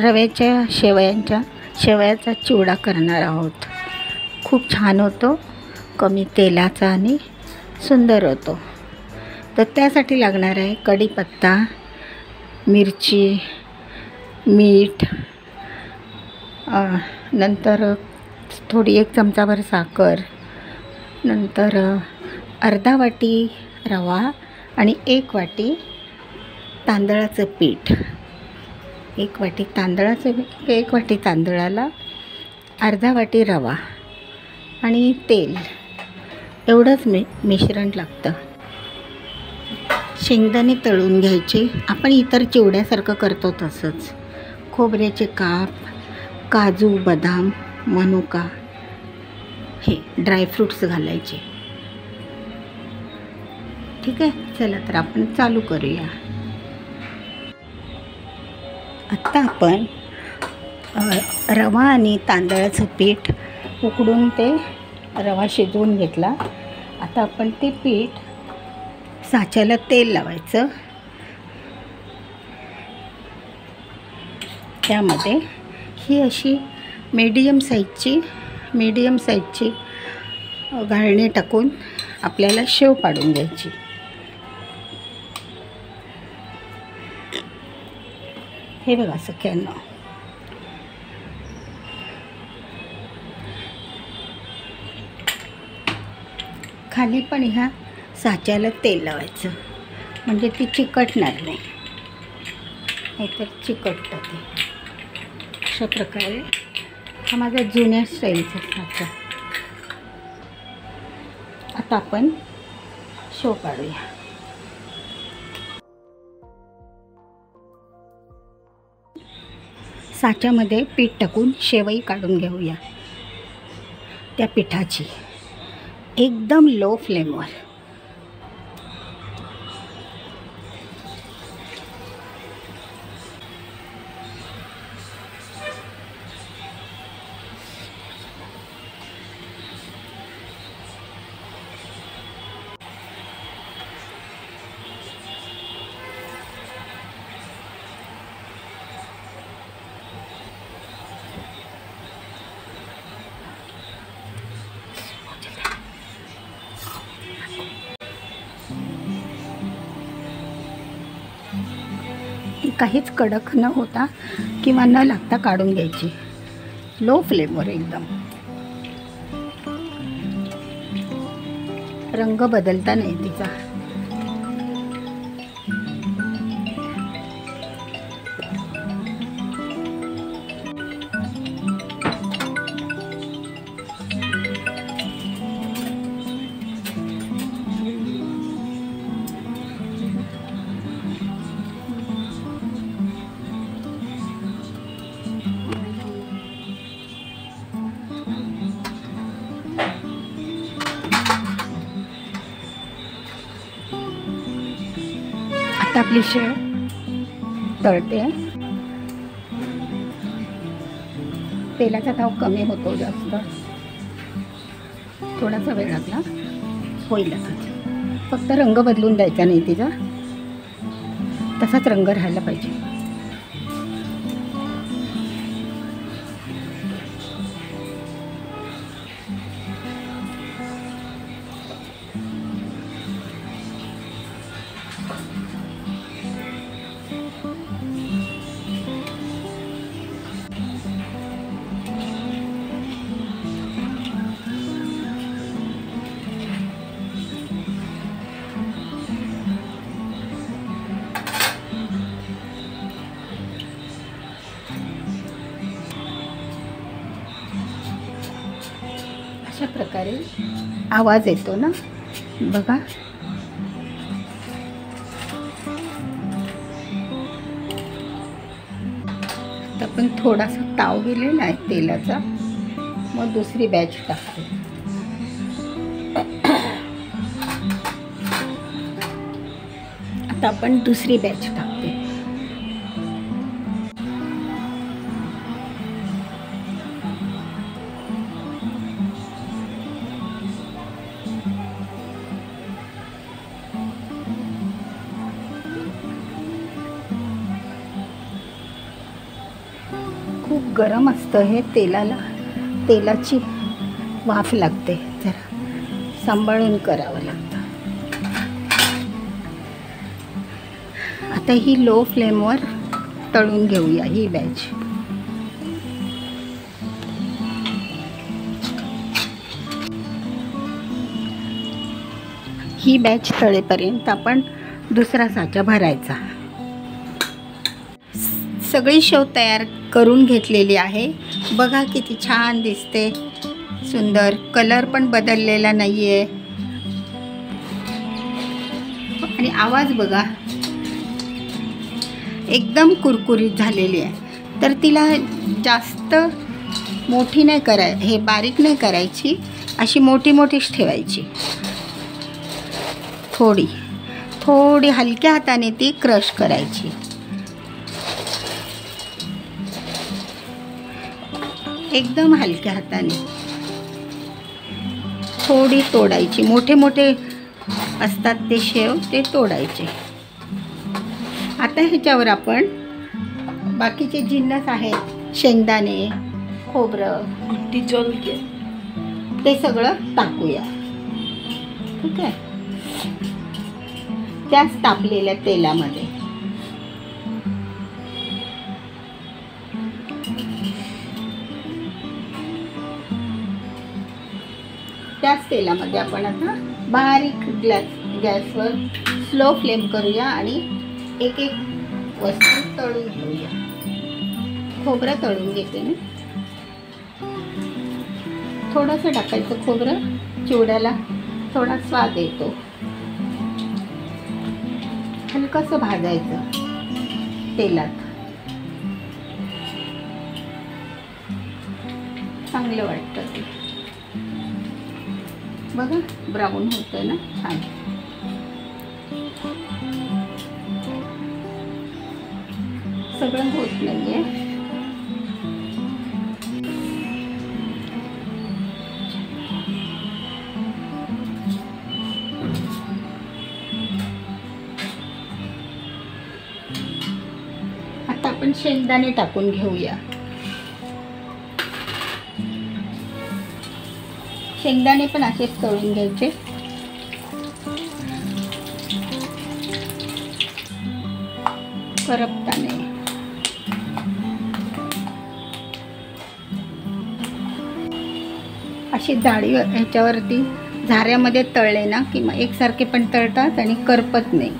रव्याच्या शेवयाचा चिवडा करणार आहोत। खूप छान होतो, कमी तेलाचा आणि सुंदर होतो। तर त्यासाठी लागणार आहे कढीपत्ता, मिरची, मीठ, नंतर थोडी 1 चमचाभर साखर, नंतर अर्धा वाटी रवा आणि 1 वाटी तांदळाचं पीठ। 1 वाटी तांदळाला अर्धा वाटी रवा आणि तेल एवढंच मिश्रण लागतं। शेंगदाणे तळून घ्यायचे, आपण इतर चिवड्यासारखं करतो तसंच। खोबऱ्याचे काप, काजू, बदाम, मनुका हे ड्रायफ्रूट्स घालायचे। ठीक आहे, चला तर आपण चालू करूया। आत्ता आपण रवा आणि तांदळाचं पीठ उकडून ते रवा शिजवून घेतला। आता आपण ते पीठ साच्याला तेल लावायचं, त्यामध्ये ही अशी मीडियम साईजची गाळणी टाकून आपल्याला शेव पाडून घ्यायची। हे बघा सगळ्यांना, खाली पण ह्या साच्याला तेल लावायचं, म्हणजे ती चिकटणार नाही, नाहीतर चिकटतं ते। अशा प्रकारे हा माझा जुन्या स्टाईलचा साचा। आता आपण शेव पाडूया। साच्यामध्ये पीठ टाकून शेवई काढून घेऊया। त्या पिठाची एकदम लो फ्लेमवर काहीच कडक न होता किंवा न लागता काढून घ्यायची, लो फ्लेमवर एकदम। रंग बदलता नाही तिचा। आपली शेव तळते। तेलाचा ताव कमी होतो, जास्त थोडासा वेळ लागला, होईल आता। फक्त रंग बदलून द्यायचा नाही तिचा, तसाच रंग राहायला पाहिजे। अशा प्रकारे आवाज येतो ना, बघा। आता पण थोडासा ताव गेलेला आहे तेलाचा, मग दुसरी बॅच टाकते। आता आपण दुसरी बॅच टाकते। गरम असतं हे, तेलाची वाफ लागते, जरा सांभाळून करावं लागतं. आता ही लो फ्लेमवर तळून घेऊया ही बॅच. ही बॅच तळेपर्यंत आपण दुसरा साचा भरायचा. सगळी शेव तयार करून घेतलेली आहे. बघा किती छान दिसते, सुंदर. कलर पण बदललेला नाही आहे. आणि आवाज बघा, एकदम कुरकुरीत झालेली आहे. तर तिला जास्त मोठी नाही हे बारीक नाही करायची, अशी मोठी मोठीच ठेवायची. थोडी हलक्या हाताने ती क्रश करायची. एकदम हलक्या हाताने थोडी तोडायची. मोठे असतात ते शेव, ते तोडायचे. आता ह्याच्यावर आपण बाकीचे जिन्नस आहेत, शेंगदाणे, खोबरं, ते सगळं टाकूया. ठीक आहे, त्याच तापलेल्या तेलामध्ये. त्याच तेलामध्ये आपण आता बारीक गॅसवर स्लो फ्लेम करूया आणि एक वस्तू तळून घेऊया. खोबरं तळून घेते मी. थोडंसं टाकायचं खोबरं, चिवड्याला थोडा स्वाद येतो. हलकंसं भाजायचं तेलात, चांगलं वाटतं ते. बघा ब्राऊन होतं ना, छान. सगळं होत नाहीये. आता आपण शेंगदाणे टाकून घेऊया. शेंगदाणे पण असेच तळून घ्यायचे. करपताने. अशी जाळी ह्याच्यावरती झाऱ्यामध्ये तळले ना की मग एकसारखे पण तळतात आणि करपत नाही.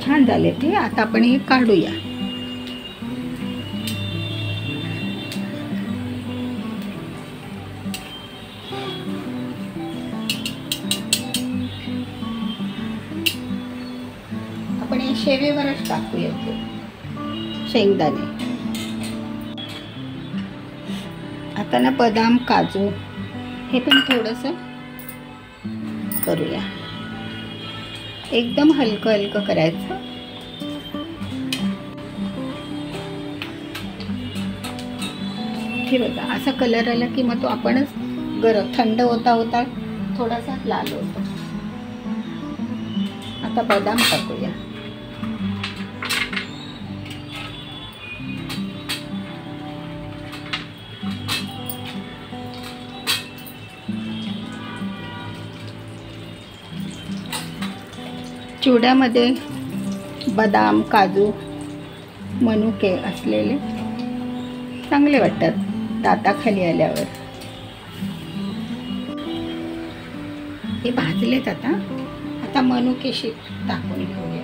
छान झाले ते. आता आपण हे काढूया. आपण हे शेवेवरच टाकूया ते शेंगदाणे. आता ना बदाम, काजू हे पण थोडंसं करूया. एकदम हलकं करायचं. हे बघा असा कलर आला की मग तो आपणच थंड होता थोडासा लाल होतो. आता बदाम टाकूया. चिवड्यामध्ये बदाम, काजू, मनुके असलेले चांगले वाटतात दाताखाली आल्यावर. हे भाजलेत. आता मनुकेशी टाकून घेऊया.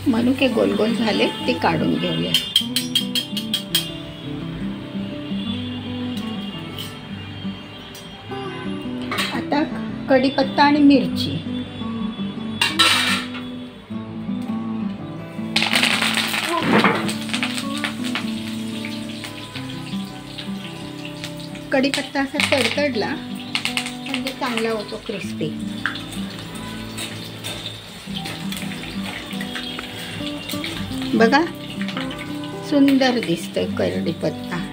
मनुके गोल गोल झाले, ते काढून घेऊया. आता कढीपत्ता आणि मिरची. कढीपत्ता असा तडतडला म्हणजे चांगला होतो क्रिस्पी. बघा सुंदर दिसतोय कढीपत्ता.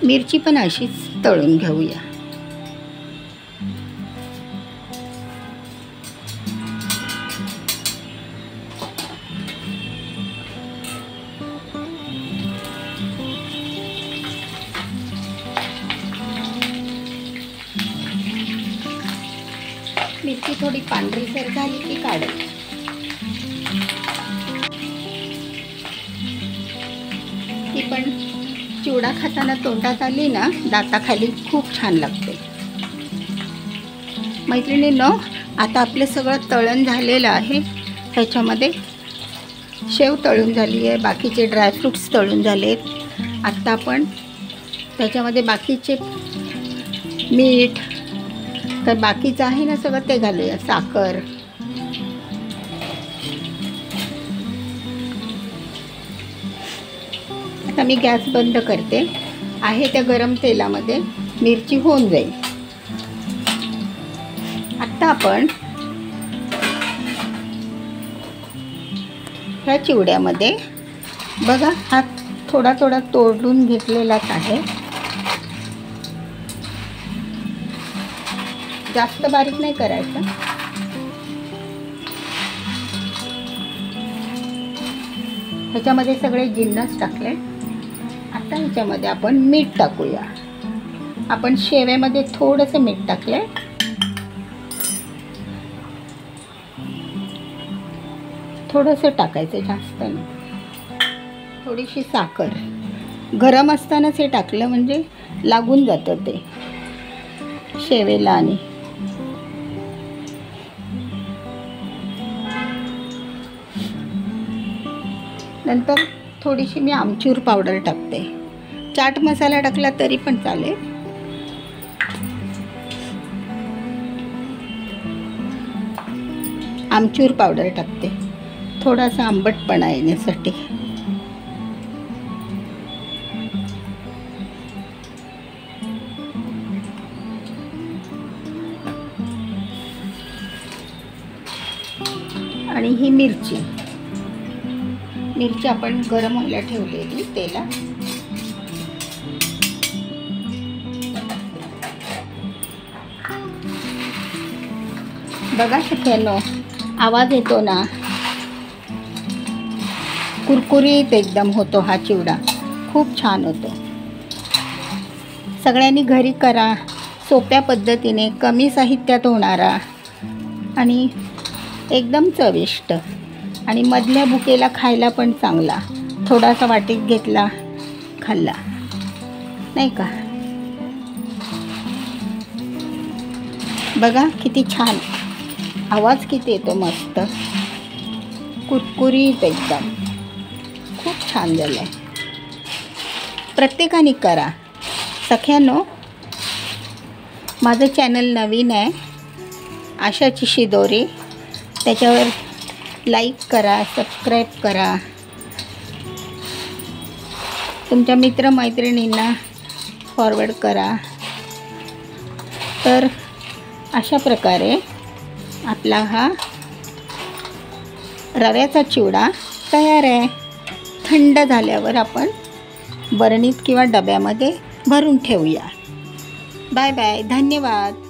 मिरची पण अशीच तळून घेऊया. मिरची थोडी पांढरीसर झाली की काढायची. ती पण चिवडा खाताना तोंडात आली ना, दाताखाली खूप छान लागते. मैत्रिणींनो, आता आपलं सगळं तळण झालेलं आहे. ह्याच्यामध्ये शेव तळून झाली आहे, बाकीचे ड्रायफ्रूट्स तळून झालेत. आत्ता आपण त्याच्यामध्ये बाकीचे मीठ तर बाकीचं आहे ना सगळं ते घालूया. साखर, आता मी गॅस बंद करते. आहे त्या गरम तेलामध्ये मिरची होऊन जाईल. आता आपण ह्या चिवड्यामध्ये बघा हा थोडा थोडा तोडून घेतलेलाच आहे. जास्त बारीक नाही करायचं. ह्याच्यामध्ये सगळे जिन्नस टाकले. आता ह्याच्यामध्ये आपण मीठ टाकूया. आपण शेवेमध्ये थोडंसं मीठ टाकले. थोडंसं टाकायचं, जास्त नाही. थोडीशी साखर. गरम असतानाच हे टाकलं म्हणजे लागून जातं ते शेवेला. आणि नंतर थोडीशी मी आमचूर पावडर टाकते. चाट मसाला टाकला तरी पण चालेल. आमचूर पावडर टाकते थोडासा आंबटपणा येण्यासाठी. आणि ही मिरची आपण गरम व्हायला ठेवलेली तेलात. बघा सगळ्यांनो, आवाज येतो ना, कुरकुरीत एकदम होतो हा चिवडा. खूप छान होतो. सगळ्यांनी घरी करा. सोप्या पद्धतीने, कमी साहित्यात होणारा आणि एकदम चविष्ट. आणि मधल्या भुकेला खायला पण चांगला. थोडासा वाटीत घेतला, खाल्ला, नाही का. बघा किती छान आवाज, किती येतो मस्त, कुरकुरीत एकदम. खूप छान झालं आहे. प्रत्येकाने करा. सख्यांनो, माझं चॅनल नवीन आहे, आशाची शिदोरी. त्याच्यावर लाईक करा, सबस्क्राईब करा. तुमच्या मित्रमैत्रिणींना फॉरवर्ड करा. तर अशा प्रकारे आपला हा रव्याचा चिवडा तयार आहे. थंड झाल्यावर आपण बरणीत किंवा डब्यामध्ये भरून ठेवूया. Bye bye. धन्यवाद.